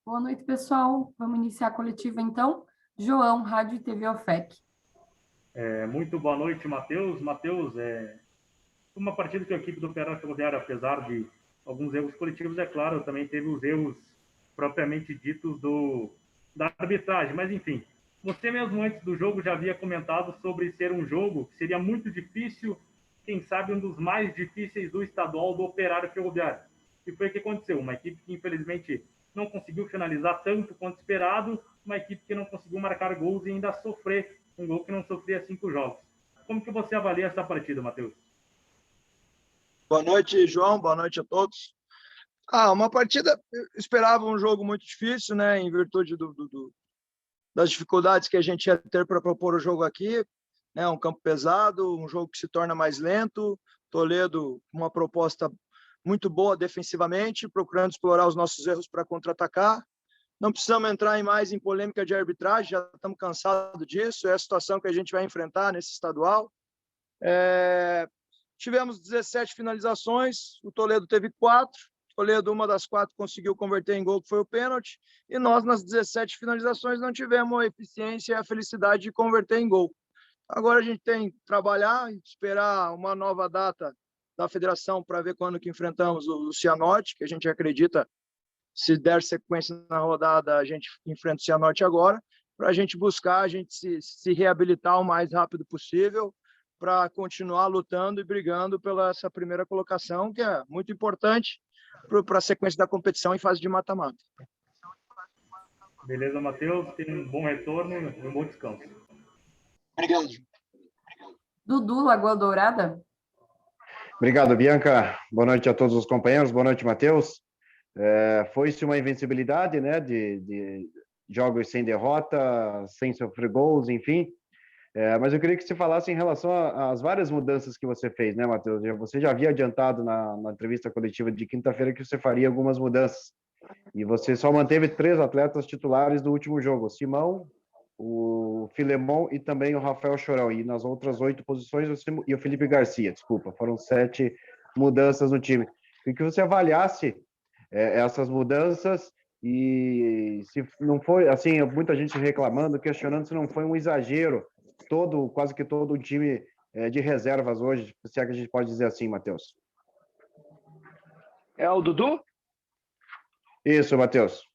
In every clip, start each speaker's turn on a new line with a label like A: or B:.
A: Boa noite, pessoal. Vamos iniciar a coletiva, então. João, Rádio e TV OFEC.
B: Muito boa noite, Matheus. Matheus, uma partida que a equipe do Operário Ferroviário, apesar de alguns erros coletivos, é claro, também teve os erros propriamente ditos da arbitragem. Mas, enfim, você mesmo antes do jogo já havia comentado sobre ser um jogo que seria muito difícil, quem sabe um dos mais difíceis do estadual do Operário Ferroviário. E foi o que aconteceu. Uma equipe que, infelizmente, não conseguiu finalizar tanto quanto esperado, uma equipe que não conseguiu marcar gols e ainda sofrer um gol que não sofria 5 jogos. Como que você avalia essa partida, Matheus?
C: Boa noite, João. Boa noite a todos. Uma partida, eu esperava um jogo muito difícil, né? Em virtude das dificuldades que a gente ia ter para propor o jogo aqui, né? Um campo pesado, um jogo que se torna mais lento. Toledo, uma proposta muito boa defensivamente, procurando explorar os nossos erros para contra-atacar. Não precisamos entrar mais em polêmica de arbitragem, já estamos cansados disso. É a situação que a gente vai enfrentar nesse estadual. Tivemos 17 finalizações, o Toledo teve 4. Toledo, uma das 4, conseguiu converter em gol, que foi o pênalti. E nós, nas 17 finalizações, não tivemos a eficiência e a felicidade de converter em gol. Agora a gente tem que trabalhar, esperar uma nova data da federação para ver quando que enfrentamos o Cianorte, que a gente acredita, se der sequência na rodada, a gente enfrenta o Cianorte agora, para a gente buscar, a gente se reabilitar o mais rápido possível, para continuar lutando e brigando pela essa primeira colocação, que é muito importante para a sequência da competição em fase de mata-mata.
B: Beleza, Matheus. Tem um bom retorno e um bom descanso.
C: Obrigado.
A: Dudu, Lagoa Dourada.
D: Obrigado, Bianca. Boa noite a todos os companheiros. Boa noite, Matheus. Foi-se uma invencibilidade, né, de jogos sem derrota, sem sofrer gols, enfim. Mas eu queria que você falasse em relação às várias mudanças que você fez, né, Matheus? Você já havia adiantado na entrevista coletiva de quinta-feira que você faria algumas mudanças. E você só manteve 3 atletas titulares do último jogo: o Simão, o Filemon e também o Rafael Chorão. E nas outras 8 posições, o Felipe Garcia, desculpa. Foram 7 mudanças no time. E que você avaliasse essas mudanças e se não foi, assim, muita gente reclamando, questionando se não foi um exagero quase que todo o time de reservas hoje, se é que a gente pode dizer assim, Matheus.
C: É o Dudu?
D: Isso, Matheus.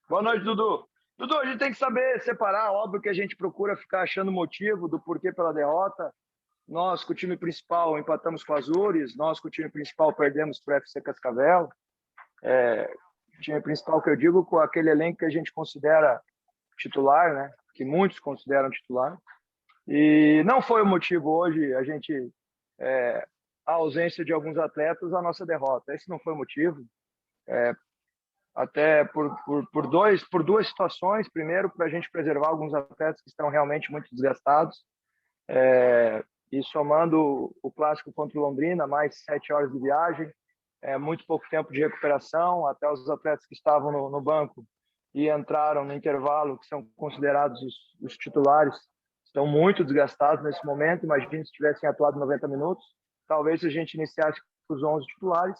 C: Boa noite, Dudu. Dudu, a gente tem que saber separar, óbvio que a gente procura ficar achando motivo do porquê pela derrota. Nós, com o time principal, empatamos com o Azures, nós, com o time principal, perdemos para o FC Cascavel. O time principal que eu digo, com aquele elenco que a gente considera titular, né? Que muitos consideram titular. E não foi o motivo hoje a ausência de alguns atletas, a nossa derrota. Esse não foi o motivo. Até por duas situações. Primeiro, para a gente preservar alguns atletas que estão realmente muito desgastados. E somando o clássico contra o Londrina, mais 7 horas de viagem, muito pouco tempo de recuperação, até os atletas que estavam no banco e entraram no intervalo, que são considerados os titulares, estão muito desgastados nesse momento. Imagine se tivessem atuado 90 minutos. Talvez se a gente iniciasse com os 11 titulares,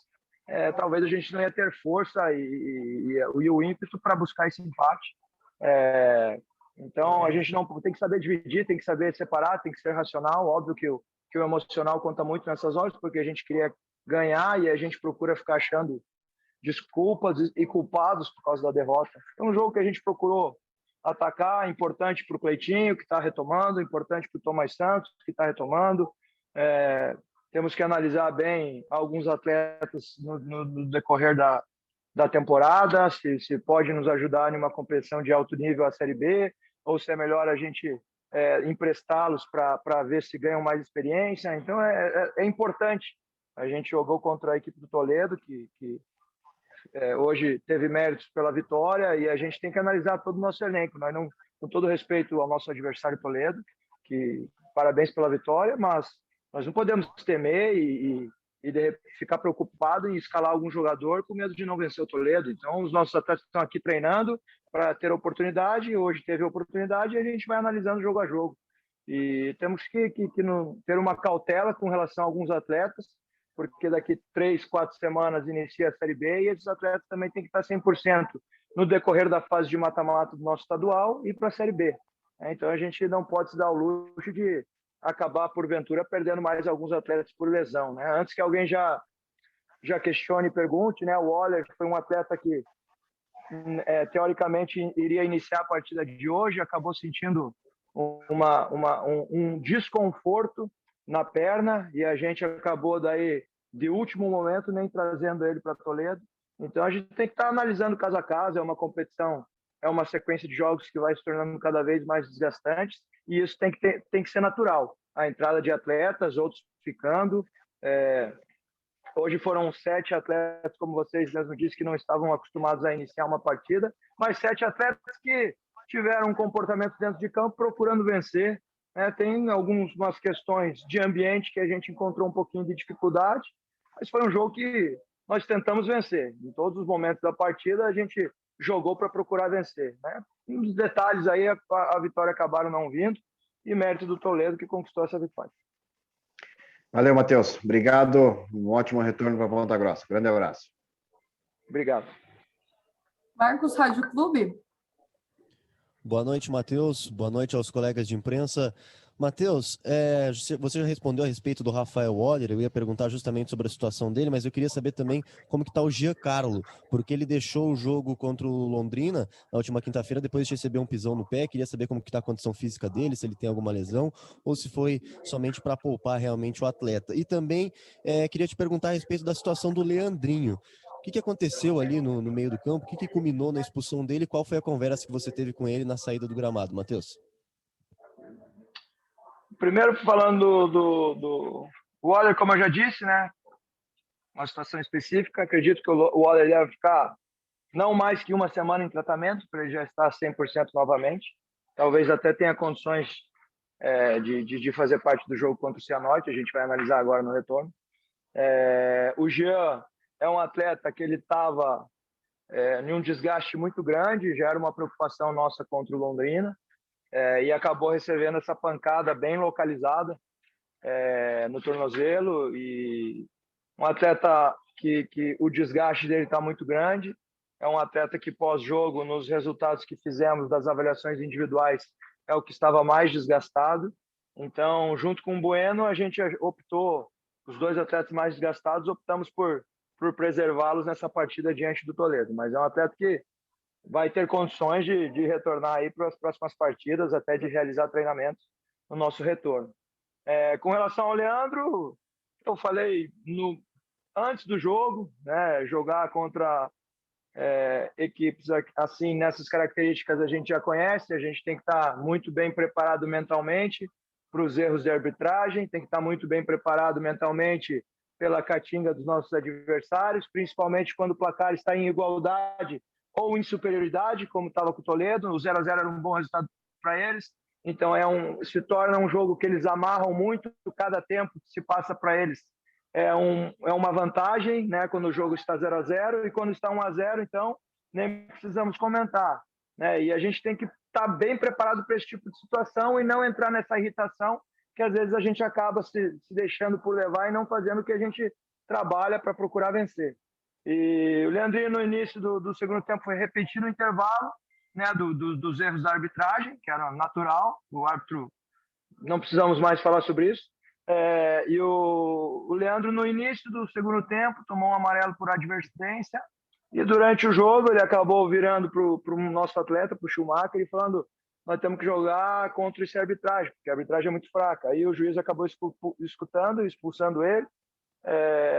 C: talvez a gente não ia ter força e o ímpeto para buscar esse empate. Então, a gente não tem que saber dividir, tem que saber separar, tem que ser racional. Óbvio que o emocional conta muito nessas horas, porque a gente queria ganhar e a gente procura ficar achando desculpas e culpados por causa da derrota. É um jogo que a gente procurou atacar, importante para o Cleitinho, que está retomando, importante para o Tomás Santos, que está retomando. Temos que analisar bem alguns atletas no decorrer da temporada, se pode nos ajudar em uma competição de alto nível, a Série B, ou se é melhor a gente emprestá-los para ver se ganham mais experiência. Então, é importante. A gente jogou contra a equipe do Toledo, que hoje teve méritos pela vitória, e a gente tem que analisar todo o nosso elenco. Nós não, com todo respeito ao nosso adversário Toledo, que parabéns pela vitória, mas nós não podemos temer e ficar preocupado em escalar algum jogador com medo de não vencer o Toledo. Então, os nossos atletas estão aqui treinando para ter oportunidade. Hoje teve oportunidade e a gente vai analisando jogo a jogo. E temos que ter uma cautela com relação a alguns atletas, porque daqui 3, 4 semanas inicia a Série B e esses atletas também têm que estar 100% no decorrer da fase de mata-mata do nosso estadual e para a Série B. Então a gente não pode se dar o luxo de acabar, porventura, perdendo mais alguns atletas por lesão, né? Antes que alguém já questione e pergunte, né? O Waller foi um atleta que teoricamente iria iniciar a partida de hoje, acabou sentindo um desconforto na perna e a gente acabou daí de último momento nem trazendo ele para Toledo. Então a gente tem que estar analisando caso a caso, é uma competição, é uma sequência de jogos que vai se tornando cada vez mais desgastantes e isso tem que ser natural. A entrada de atletas, outros ficando. Hoje foram 7 atletas, como vocês mesmo disseram, que não estavam acostumados a iniciar uma partida, mas 7 atletas que tiveram um comportamento dentro de campo procurando vencer. Tem algumas questões de ambiente que a gente encontrou um pouquinho de dificuldade, mas foi um jogo que nós tentamos vencer. Em todos os momentos da partida, a gente jogou para procurar vencer, né? Uns detalhes aí, a vitória acabaram não vindo, e mérito do Toledo que conquistou essa vitória.
D: Valeu, Matheus. Obrigado. Um ótimo retorno para Ponta Grossa. Grande abraço.
C: Obrigado.
A: Marcos, Rádio Clube.
E: Boa noite, Matheus. Boa noite aos colegas de imprensa. Matheus, você já respondeu a respeito do Rafael Waller, eu ia perguntar justamente sobre a situação dele, mas eu queria saber também como que está o Giancarlo, porque ele deixou o jogo contra o Londrina na última quinta-feira, depois de receber um pisão no pé. Queria saber como que está a condição física dele, se ele tem alguma lesão, ou se foi somente para poupar realmente o atleta. E também queria te perguntar a respeito da situação do Leandrinho. O que aconteceu ali no meio do campo? O que culminou na expulsão dele? Qual foi a conversa que você teve com ele na saída do gramado, Matheus?
C: Primeiro, falando do Waller, como eu já disse, né? Uma situação específica. Acredito que o Waller deve ficar não mais que uma semana em tratamento, para ele já estar 100% novamente. Talvez até tenha condições de fazer parte do jogo contra o Cianorte. A gente vai analisar agora no retorno. O Jean é um atleta que ele estava em um desgaste muito grande, já era uma preocupação nossa contra o Londrina. E acabou recebendo essa pancada bem localizada no tornozelo, e um atleta que o desgaste dele está muito grande. É um atleta que pós-jogo, nos resultados que fizemos das avaliações individuais, é o que estava mais desgastado. Então, junto com o Bueno, a gente optou, os 2 atletas mais desgastados, optamos por preservá-los nessa partida diante do Toledo. Mas é um atleta que vai ter condições de retornar aí para as próximas partidas, até de realizar treinamentos no nosso retorno. Com relação ao Leandro, eu falei antes do jogo, né, jogar contra equipes assim, nessas características a gente já conhece, a gente tem que estar muito bem preparado mentalmente para os erros de arbitragem, tem que estar muito bem preparado mentalmente pela catinga dos nossos adversários, principalmente quando o placar está em igualdade ou em superioridade, como estava com o Toledo. O 0-0 era um bom resultado para eles. Então, se torna um jogo que eles amarram muito. Cada tempo que se passa para eles é uma vantagem, né? Quando o jogo está 0-0, e quando está 1-0, então, nem precisamos comentar, né? E a gente tem que estar bem preparado para esse tipo de situação e não entrar nessa irritação, que às vezes a gente acaba se deixando por levar e não fazendo o que a gente trabalha para procurar vencer. E o Leandrinho, no início do segundo tempo, foi repetindo o intervalo, né, dos erros da arbitragem, que era natural. O árbitro, não precisamos mais falar sobre isso. E o Leandro, no início do segundo tempo, tomou um amarelo por advertência. E durante o jogo, ele acabou virando para o nosso atleta, para o Schumacher, e falando: nós temos que jogar contra essa arbitragem, porque a arbitragem é muito fraca. Aí o juiz acabou escutando, expulsando ele.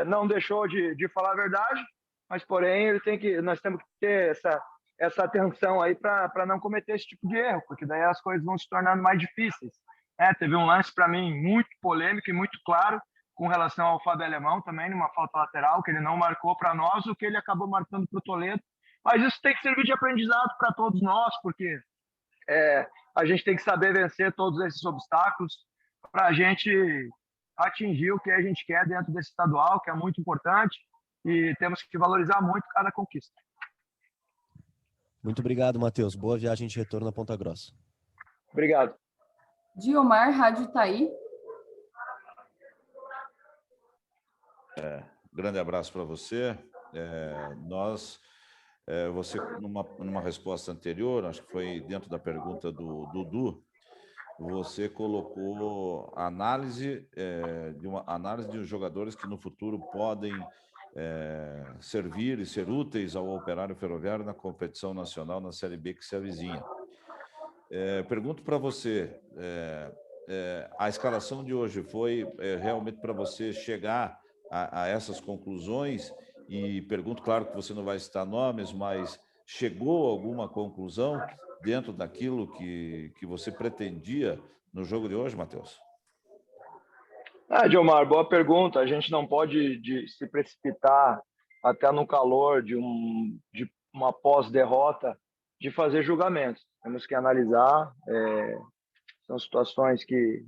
C: Não deixou de falar a verdade, mas porém nós temos que ter essa atenção aí para não cometer esse tipo de erro, porque daí as coisas vão se tornando mais difíceis. Teve um lance para mim muito polêmico e muito claro com relação ao Fábio Alemão também, numa falta lateral, que ele não marcou para nós, o que ele acabou marcando para o Toledo. Mas isso tem que servir de aprendizado para todos nós, porque a gente tem que saber vencer todos esses obstáculos para a gente atingir o que a gente quer dentro desse estadual, que é muito importante, e temos que valorizar muito cada conquista.
E: Muito obrigado, Matheus. Boa viagem de retorno a Ponta Grossa.
C: Obrigado.
A: Diomar, Rádio Itaí.
F: Grande abraço para você. Você, numa resposta anterior, acho que foi dentro da pergunta do Dudu, você colocou uma análise de jogadores que no futuro podem servir e ser úteis ao Operário Ferroviário na competição nacional na Série B que se avizinha. Pergunto para você, a escalação de hoje foi realmente para você chegar a essas conclusões? E pergunto, claro que você não vai citar nomes, mas chegou a alguma conclusão dentro daquilo que você pretendia no jogo de hoje, Matheus?
C: Diomar, boa pergunta. A gente não pode se precipitar até no calor de uma pós-derrota de fazer julgamentos. Temos que analisar. São situações que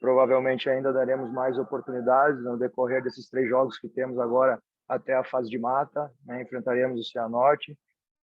C: provavelmente ainda daremos mais oportunidades no decorrer desses 3 jogos que temos agora até a fase de mata, né? Enfrentaremos o Cianorte,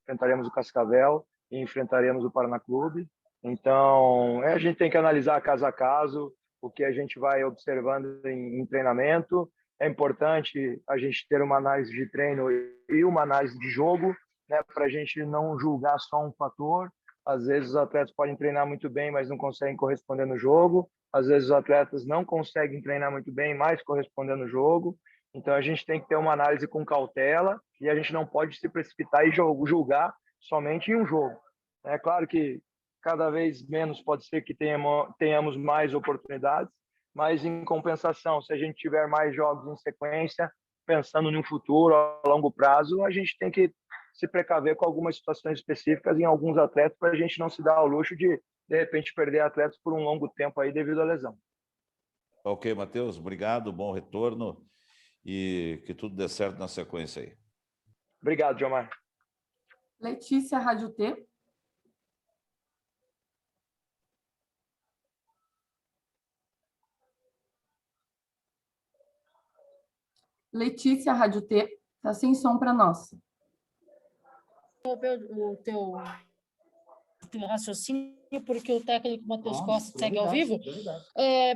C: enfrentaremos o Cascavel e enfrentaremos o Paraná Clube. Então, a gente tem que analisar caso a caso o que a gente vai observando em treinamento. É importante a gente ter uma análise de treino e uma análise de jogo, né, para a gente não julgar só um fator. Às vezes os atletas podem treinar muito bem, mas não conseguem corresponder no jogo. Às vezes os atletas não conseguem treinar muito bem, mas corresponder no jogo. Então a gente tem que ter uma análise com cautela e a gente não pode se precipitar e julgar somente em um jogo. É claro que cada vez menos pode ser que tenhamos mais oportunidades, mas em compensação, se a gente tiver mais jogos em sequência, pensando no futuro, a longo prazo, a gente tem que se precaver com algumas situações específicas em alguns atletas para a gente não se dar ao luxo de repente, perder atletas por um longo tempo aí devido à lesão.
F: Ok, Matheus, obrigado, bom retorno e que tudo dê certo na sequência aí.
C: Obrigado, Diomar.
A: Letícia, Rádio T. Letícia, Rádio T. Está sem som para nós.
G: O teu raciocínio, porque o técnico Matheus Costa segue ao vivo.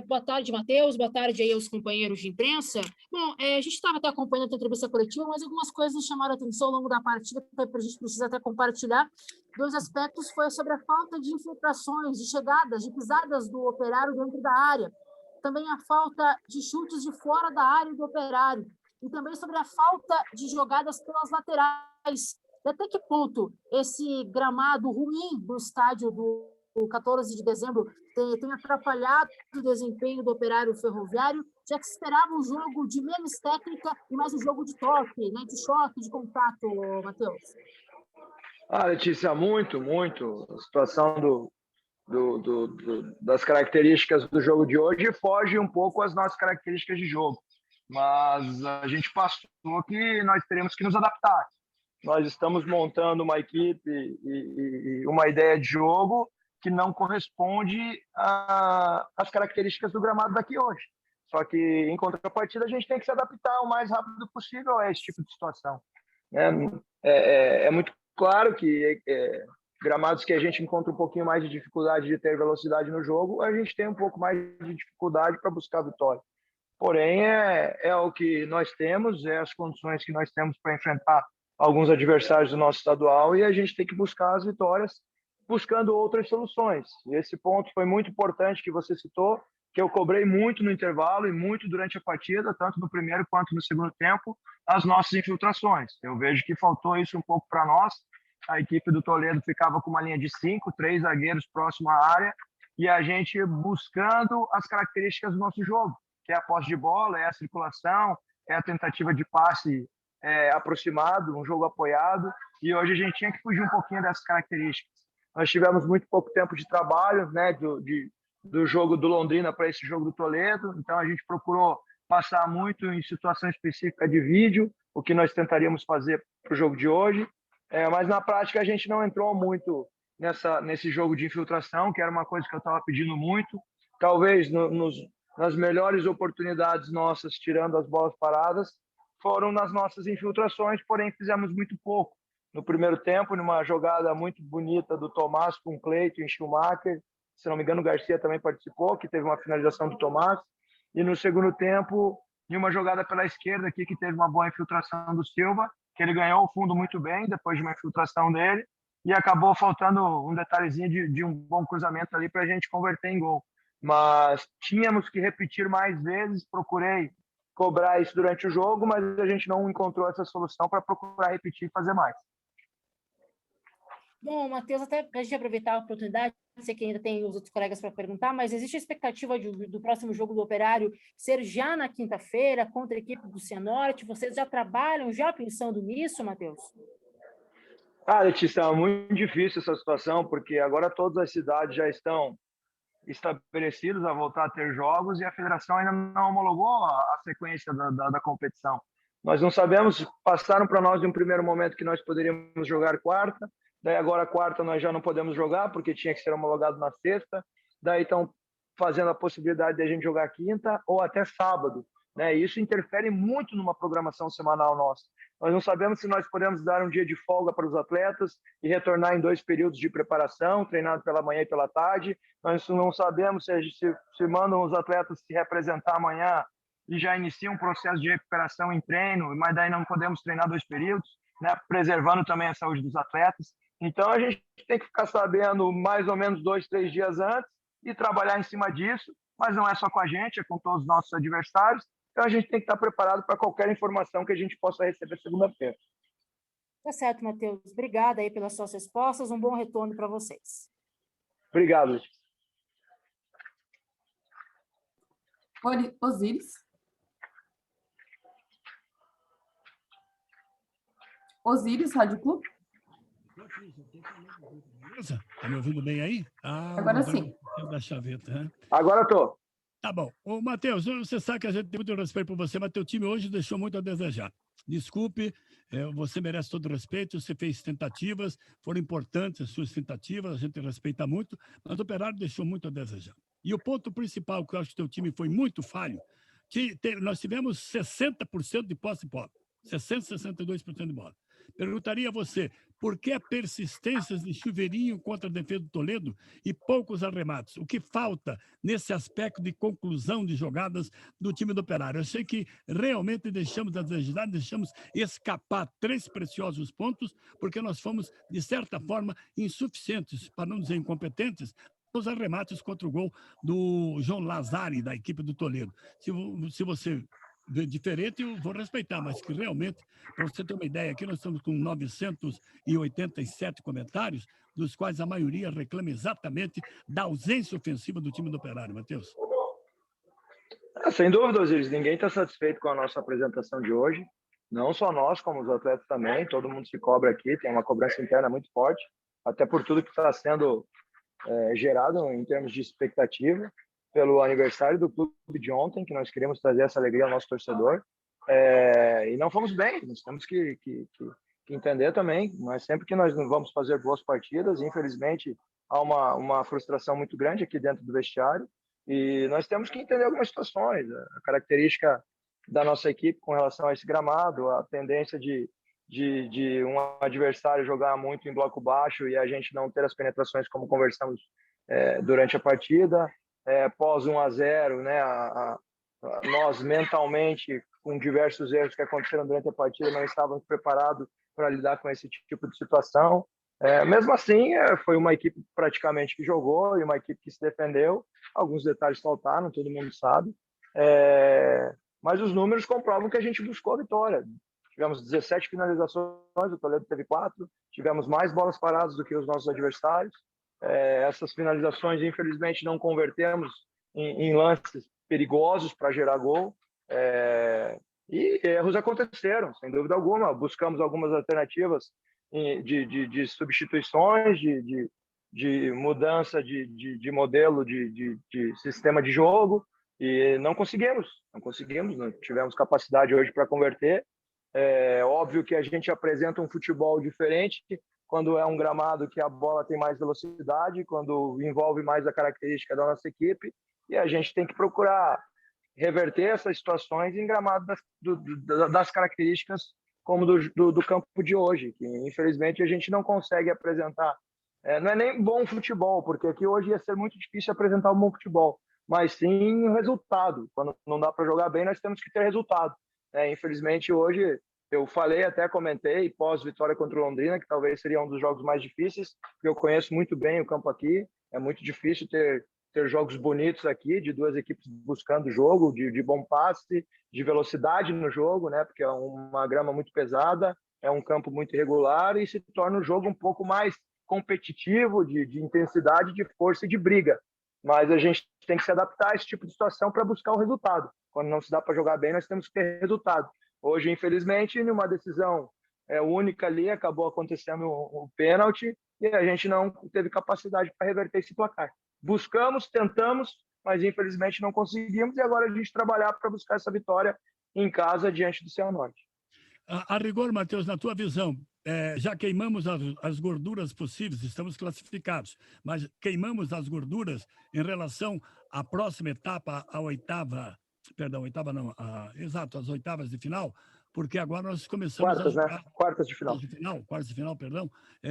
G: Boa tarde, Matheus. Boa tarde aí aos companheiros de imprensa. Bom, a gente estava até acompanhando a entrevista coletiva, mas algumas coisas nos chamaram a atenção ao longo da partida, que a gente precisa até compartilhar. 2 aspectos foi sobre a falta de infiltrações, de chegadas, de pisadas do Operário dentro da área. Também a falta de chutes de fora da área do Operário. E também sobre a falta de jogadas pelas laterais. Até que ponto esse gramado ruim do estádio do 14 de dezembro tem atrapalhado o desempenho do Operário Ferroviário, já que se esperava um jogo de menos técnica e mais um jogo de toque, né, de choque, de contato, Matheus?
C: Letícia, muito. A situação das características do jogo de hoje foge um pouco às nossas características de jogo. Mas a gente passou que nós teremos que nos adaptar. Nós estamos montando uma equipe e uma ideia de jogo que não corresponde às características do gramado daqui hoje. Só que, em contrapartida, a gente tem que se adaptar o mais rápido possível a esse tipo de situação. É muito claro que gramados que a gente encontra um pouquinho mais de dificuldade de ter velocidade no jogo, a gente tem um pouco mais de dificuldade para buscar a vitória. Porém, é o que nós temos, as condições que nós temos para enfrentar alguns adversários do nosso estadual e a gente tem que buscar as vitórias buscando outras soluções. E esse ponto foi muito importante que você citou, que eu cobrei muito no intervalo e muito durante a partida, tanto no primeiro quanto no segundo tempo, as nossas infiltrações. Eu vejo que faltou isso um pouco para nós. A equipe do Toledo ficava com uma linha de 5, 3 zagueiros próximo à área e a gente buscando as características do nosso jogo, que é a posse de bola, é a circulação, é a tentativa de passe aproximado, um jogo apoiado, e hoje a gente tinha que fugir um pouquinho dessas características. Nós tivemos muito pouco tempo de trabalho, né, do jogo do Londrina para esse jogo do Toledo, então a gente procurou passar muito em situação específica de vídeo, o que nós tentaríamos fazer para o jogo de hoje, mas na prática a gente não entrou muito nesse jogo de infiltração, que era uma coisa que eu estava pedindo muito, talvez nas melhores oportunidades nossas, tirando as bolas paradas, foram nas nossas infiltrações, porém fizemos muito pouco. No primeiro tempo, numa jogada muito bonita do Tomás com o Cleiton e Schumacher, se não me engano o Garcia também participou, que teve uma finalização do Tomás, e no segundo tempo em uma jogada pela esquerda aqui que teve uma boa infiltração do Silva, que ele ganhou o fundo muito bem depois de uma infiltração dele, e acabou faltando um detalhezinho de um bom cruzamento ali para a gente converter em gol. Mas tínhamos que repetir mais vezes, procurei cobrar isso durante o jogo, mas a gente não encontrou essa solução para procurar repetir e fazer mais.
G: Bom, Matheus, até para a gente aproveitar a oportunidade, sei que ainda tem os outros colegas para perguntar, mas existe a expectativa do próximo jogo do Operário ser já na quinta-feira contra a equipe do Cianorte? Vocês já trabalham, já pensando nisso, Matheus?
C: Letícia, é muito difícil essa situação, porque agora todas as cidades já estão estabelecidas a voltar a ter jogos e a federação ainda não homologou a sequência da competição. Nós não sabemos, passaram para nós em um primeiro momento que nós poderíamos jogar quarta, daí agora quarta nós já não podemos jogar porque tinha que ser homologado na sexta, daí estão fazendo a possibilidade de a gente jogar quinta ou até sábado, né? Isso interfere muito numa programação semanal nossa. Nós não sabemos se nós podemos dar um dia de folga para os atletas e retornar em 2 períodos de preparação, treinado pela manhã e pela tarde. Nós não sabemos se mandam os atletas se representar amanhã e já iniciam um processo de recuperação em treino, mas daí não podemos treinar 2 períodos, né? Preservando também a saúde dos atletas. Então, a gente tem que ficar sabendo mais ou menos 2, 3 dias antes e trabalhar em cima disso, mas não é só com a gente, é com todos os nossos adversários. Então, a gente tem que estar preparado para qualquer informação que a gente possa receber segunda-feira.
G: Tá certo, Matheus. Obrigada aí pelas suas respostas. Um bom retorno para vocês.
C: Obrigado.
A: Osíris. Osíris, Rádio Clube.
H: Beleza? Tá me ouvindo bem aí?
A: Agora sim.
H: Da chaveta, né?
C: Agora estou.
H: Tá bom. Ô, Matheus, você sabe que a gente tem muito respeito por você, mas teu time hoje deixou muito a desejar. Desculpe, você merece todo o respeito, você fez tentativas, foram importantes as suas tentativas, a gente respeita muito, mas o Operário deixou muito a desejar. E o ponto principal, que eu acho que teu time foi muito falho, nós tivemos 60% de posse de bola, 62% de bola. Perguntaria a você, por que a persistência de Chuveirinho contra a defesa do Toledo e poucos arremates? O que falta nesse aspecto de conclusão de jogadas do time do Operário? Eu sei que realmente deixamos a desejar, deixamos escapar 3 preciosos pontos, porque nós fomos, de certa forma, insuficientes, para não dizer incompetentes, nos arremates contra o gol do João Lazari, da equipe do Toledo. Se você diferente, eu vou respeitar, mas que realmente, para você ter uma ideia, aqui nós estamos com 987 comentários, dos quais a maioria reclama exatamente da ausência ofensiva do time do Operário, Matheus.
C: Sem dúvida, Osiris, ninguém está satisfeito com a nossa apresentação de hoje, não só nós, como os atletas também, todo mundo se cobra aqui, tem uma cobrança interna muito forte, até por tudo que está sendo gerado em termos de expectativa, pelo aniversário do clube de ontem, que nós queríamos trazer essa alegria ao nosso torcedor, e não fomos bem, nós temos que entender também, mas sempre que nós não vamos fazer boas partidas, infelizmente há uma frustração muito grande aqui dentro do vestiário, e nós temos que entender algumas situações, a característica da nossa equipe com relação a esse gramado, a tendência de um adversário jogar muito em bloco baixo e a gente não ter as penetrações como conversamos durante a partida, pós 1-0, né, nós mentalmente, com diversos erros que aconteceram durante a partida, não estávamos preparados para lidar com esse tipo de situação. Mesmo assim, foi uma equipe praticamente que jogou e uma equipe que se defendeu. Alguns detalhes faltaram, todo mundo sabe. Mas os números comprovam que a gente buscou a vitória. Tivemos 17 finalizações, o Toledo teve 4. Tivemos mais bolas paradas do que os nossos adversários. Essas finalizações, infelizmente, não convertemos em lances perigosos para gerar gol. E erros aconteceram, sem dúvida alguma. Buscamos algumas alternativas de substituições, de mudança de modelo de sistema de jogo, e não conseguimos, não tivemos capacidade hoje para converter. Óbvio que a gente apresenta um futebol diferente quando é um gramado que a bola tem mais velocidade, quando envolve mais a característica da nossa equipe, e a gente tem que procurar reverter essas situações em gramados das características como do campo de hoje, que infelizmente a gente não consegue apresentar. Não é nem bom futebol, porque aqui hoje ia ser muito difícil apresentar um bom futebol, mas sim o resultado. Quando não dá para jogar bem, nós temos que ter resultado. Infelizmente, hoje, eu falei, até comentei, pós-vitória contra o Londrina, que talvez seria um dos jogos mais difíceis, porque eu conheço muito bem o campo aqui, é muito difícil ter jogos bonitos aqui, de duas equipes buscando o jogo, de bom passe, de velocidade no jogo, né? Porque é uma grama muito pesada, é um campo muito irregular e se torna um jogo um pouco mais competitivo, de intensidade, de força e de briga. Mas a gente tem que se adaptar a esse tipo de situação para buscar o resultado. Quando não se dá para jogar bem, nós temos que ter resultado. Hoje, infelizmente, numa decisão única ali, acabou acontecendo um pênalti e a gente não teve capacidade para reverter esse placar. Buscamos, tentamos, mas infelizmente não conseguimos e agora a gente trabalhar para buscar essa vitória em casa diante do Cianorte.
H: A rigor, Matheus, na tua visão, já queimamos as gorduras possíveis, estamos classificados, mas queimamos as gorduras em relação à próxima etapa, a oitava, perdão, oitava não, exato, as oitavas de final, porque agora nós começamos
C: quartas,
H: a jogar...
C: né? Quartas de final.
H: Quartas de final, perdão.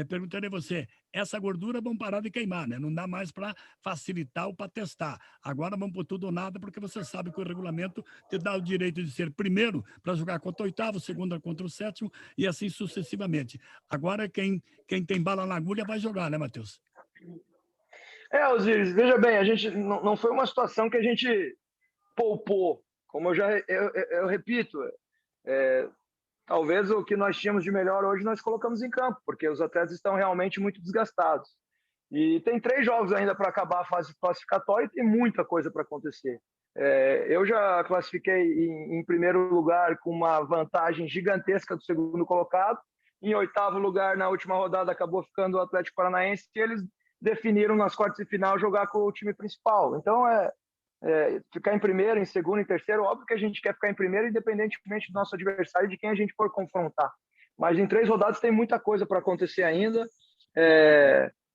H: Perguntarei a você, essa gordura vamos parar de queimar, né? Não dá mais para facilitar ou para testar. Agora vamos por tudo ou nada, porque você sabe que o regulamento te dá o direito de ser primeiro para jogar contra o oitavo, segundo contra o sétimo, e assim sucessivamente. Agora quem tem bala na agulha vai jogar, né, Matheus?
C: Osíris, veja bem, a gente não foi uma situação que a gente poupou. Como eu repito, talvez o que nós tínhamos de melhor hoje nós colocamos em campo, porque os atletas estão realmente muito desgastados. E tem 3 jogos ainda para acabar a fase classificatória e tem muita coisa para acontecer. Eu já classifiquei em primeiro lugar com uma vantagem gigantesca do segundo colocado. Em 8º lugar, na última rodada, acabou ficando o Atlético Paranaense e eles definiram nas quartas de final jogar com o time principal. Então, ficar em primeiro, em segundo, em terceiro, óbvio que a gente quer ficar em primeiro, independentemente do nosso adversário e de quem a gente for confrontar. Mas em 3 rodadas tem muita coisa para acontecer ainda.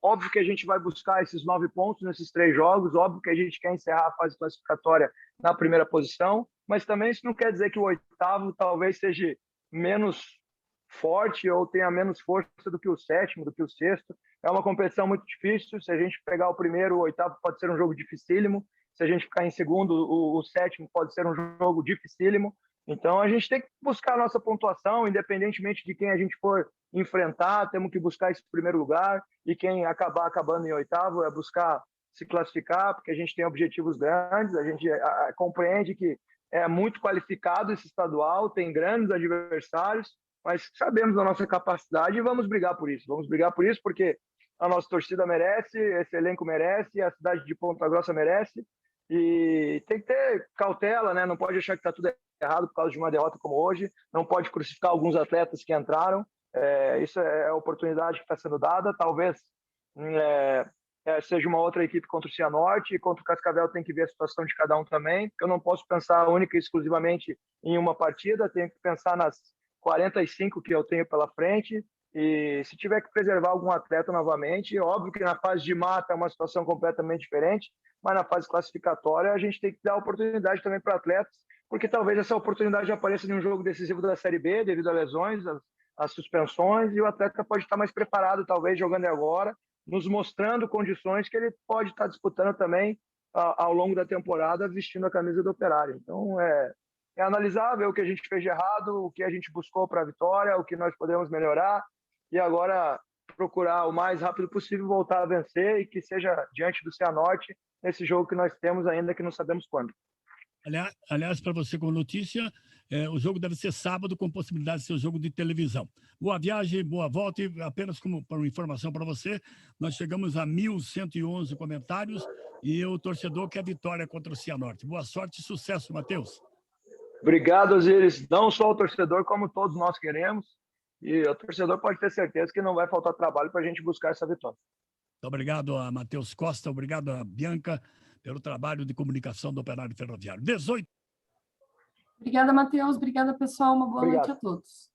C: Óbvio que a gente vai buscar esses 9 pontos nesses 3 jogos, óbvio que a gente quer encerrar a fase classificatória na primeira posição, mas também isso não quer dizer que o 8º talvez seja menos forte ou tenha menos força do que o 7º, do que o 6º. É uma competição muito difícil. Se a gente pegar o primeiro, o 8º pode ser um jogo dificílimo. Se a gente ficar em segundo, o 7º pode ser um jogo dificílimo. Então, a gente tem que buscar a nossa pontuação, independentemente de quem a gente for enfrentar, temos que buscar esse primeiro lugar, e quem acabando em 8º é buscar se classificar, porque a gente tem objetivos grandes, a gente compreende que é muito qualificado esse estadual, tem grandes adversários, mas sabemos da nossa capacidade e vamos brigar por isso. Vamos brigar por isso porque a nossa torcida merece, esse elenco merece, a cidade de Ponta Grossa merece, e tem que ter cautela, né? Não pode achar que está tudo errado por causa de uma derrota como hoje, não pode crucificar alguns atletas que entraram. Isso é a oportunidade que está sendo dada. Talvez seja uma outra equipe contra o Cianorte, e contra o Cascavel tem que ver a situação de cada um também, porque eu não posso pensar única e exclusivamente em uma partida, tenho que pensar nas 45 que eu tenho pela frente, e se tiver que preservar algum atleta novamente, óbvio que na fase de mata é uma situação completamente diferente, mas na fase classificatória a gente tem que dar oportunidade também para atletas, porque talvez essa oportunidade apareça em um jogo decisivo da Série B, devido a lesões, as suspensões, e o atleta pode estar mais preparado, talvez, jogando agora, nos mostrando condições que ele pode estar disputando também ao longo da temporada, vestindo a camisa do Operário. Então, é analisar, ver o que a gente fez de errado, o que a gente buscou para a vitória, o que nós podemos melhorar, e agora procurar o mais rápido possível voltar a vencer, e que seja diante do Cianorte, nesse jogo que nós temos ainda, que não sabemos quando.
H: Aliás, para você com notícia, o jogo deve ser sábado, com possibilidade de ser um jogo de televisão. Boa viagem, boa volta, e apenas como uma informação para você, nós chegamos a 1.111 comentários, e o torcedor quer vitória contra o Cianorte. Boa sorte e sucesso, Matheus.
C: Obrigado, Osíris. Não só o torcedor, como todos nós queremos. E o torcedor pode ter certeza que não vai faltar trabalho para a gente buscar essa vitória.
H: Muito obrigado a Matheus Costa, obrigado a Bianca pelo trabalho de comunicação do Operário Ferroviário. 18.
A: Obrigada, Matheus. Obrigada, pessoal. Uma boa noite a todos.